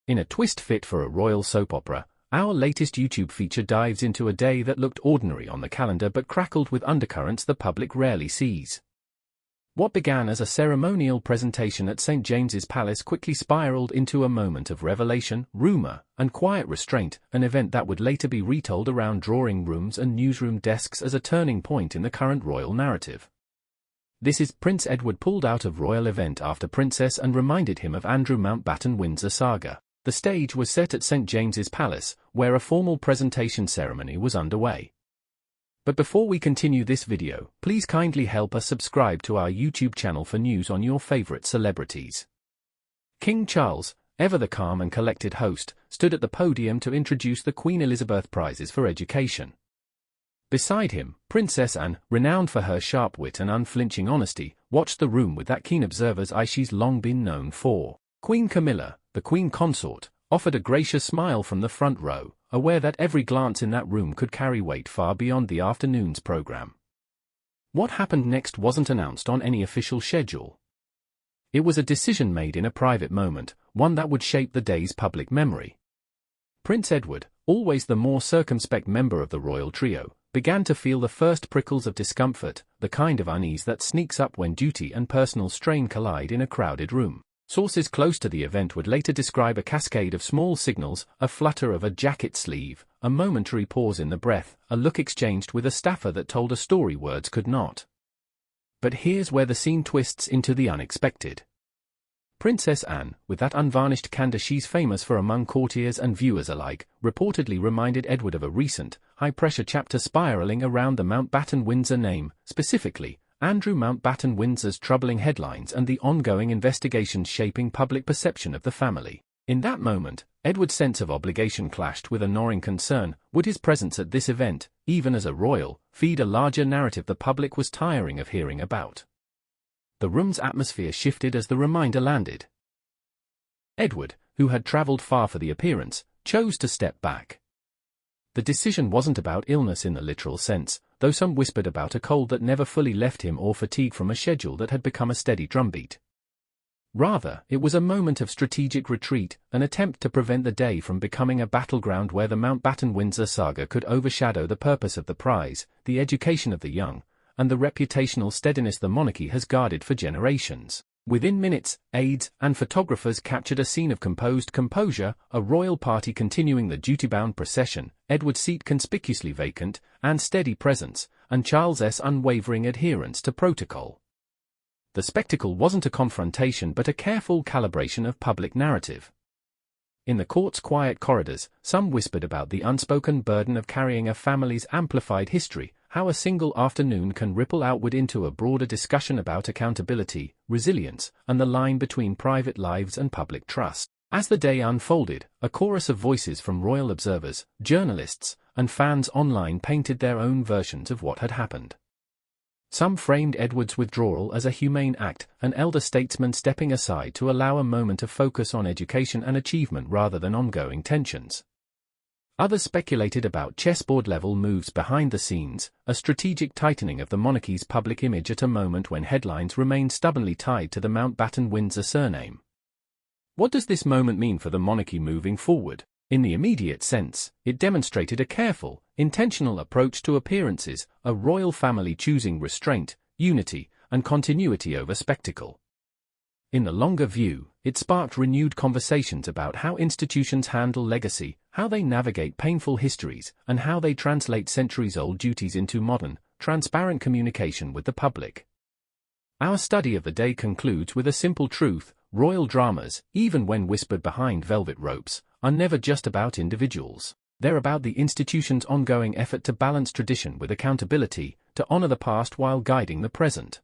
In a twist fit for a royal soap opera, our latest YouTube feature dives into a day that looked ordinary on the calendar but crackled with undercurrents the public rarely sees. What began as a ceremonial presentation at St. James's Palace quickly spiraled into a moment of revelation, rumor, and quiet restraint, an event that would later be retold around drawing rooms and newsroom desks as a turning point in the current royal narrative. This is Prince Edward pulled out of royal event after Princess Anne reminded him of Andrew Mountbatten Windsor saga. The stage was set at St. James's Palace, where a formal presentation ceremony was underway. But before we continue this video, please kindly help us subscribe to our YouTube channel for news on your favorite celebrities. King Charles, ever the calm and collected host, stood at the podium to introduce the Queen Elizabeth Prizes for Education. Beside him, Princess Anne, renowned for her sharp wit and unflinching honesty, watched the room with that keen observer's eye she's long been known for. Queen Camilla, the Queen Consort, offered a gracious smile from the front row, aware that every glance in that room could carry weight far beyond the afternoon's program. What happened next wasn't announced on any official schedule. It was a decision made in a private moment, one that would shape the day's public memory. Prince Edward, always the more circumspect member of the royal trio, began to feel the first prickles of discomfort, the kind of unease that sneaks up when duty and personal strain collide in a crowded room. Sources close to the event would later describe a cascade of small signals, a flutter of a jacket sleeve, a momentary pause in the breath, a look exchanged with a staffer that told a story words could not. But here's where the scene twists into the unexpected. Princess Anne, with that unvarnished candor she's famous for among courtiers and viewers alike, reportedly reminded Edward of a recent, high-pressure chapter spiraling around the Mountbatten Windsor name, specifically, Andrew Mountbatten Windsor's troubling headlines and the ongoing investigations shaping public perception of the family. In that moment, Edward's sense of obligation clashed with a gnawing concern: would his presence at this event, even as a royal, feed a larger narrative the public was tiring of hearing about? The room's atmosphere shifted as the reminder landed. Edward, who had travelled far for the appearance, chose to step back. The decision wasn't about illness in the literal sense, though some whispered about a cold that never fully left him or fatigue from a schedule that had become a steady drumbeat. Rather, it was a moment of strategic retreat, an attempt to prevent the day from becoming a battleground where the Mountbatten Windsor saga could overshadow the purpose of the prize, the education of the young, and the reputational steadiness the monarchy has guarded for generations. Within minutes, aides and photographers captured a scene of composed composure, a royal party continuing the duty-bound procession, Edward's seat conspicuously vacant, and steady presence, and Charles's unwavering adherence to protocol. The spectacle wasn't a confrontation but a careful calibration of public narrative. In the court's quiet corridors, some whispered about the unspoken burden of carrying a family's amplified history, how a single afternoon can ripple outward into a broader discussion about accountability, resilience, and the line between private lives and public trust. As the day unfolded, a chorus of voices from royal observers, journalists, and fans online painted their own versions of what had happened. Some framed Edward's withdrawal as a humane act, an elder statesman stepping aside to allow a moment of focus on education and achievement rather than ongoing tensions. Others speculated about chessboard-level moves behind the scenes, a strategic tightening of the monarchy's public image at a moment when headlines remained stubbornly tied to the Mountbatten Windsor surname. What does this moment mean for the monarchy moving forward? In the immediate sense, it demonstrated a careful, intentional approach to appearances, a royal family choosing restraint, unity, and continuity over spectacle. In the longer view, it sparked renewed conversations about how institutions handle legacy, how they navigate painful histories, and how they translate centuries-old duties into modern, transparent communication with the public. Our study of the day concludes with a simple truth: royal dramas, even when whispered behind velvet ropes, are never just about individuals. They're about the institution's ongoing effort to balance tradition with accountability, to honor the past while guiding the present.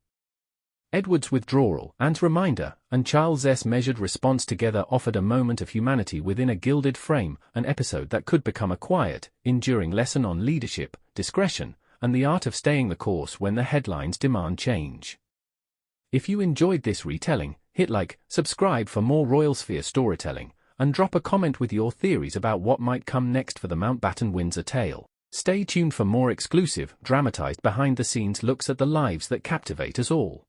Edward's withdrawal, Anne's reminder, and Charles's measured response together offered a moment of humanity within a gilded frame, an episode that could become a quiet, enduring lesson on leadership, discretion, and the art of staying the course when the headlines demand change. If you enjoyed this retelling, hit like, subscribe for more royal sphere storytelling, and drop a comment with your theories about what might come next for the Mountbatten Windsor tale. Stay tuned for more exclusive, dramatized behind-the-scenes looks at the lives that captivate us all.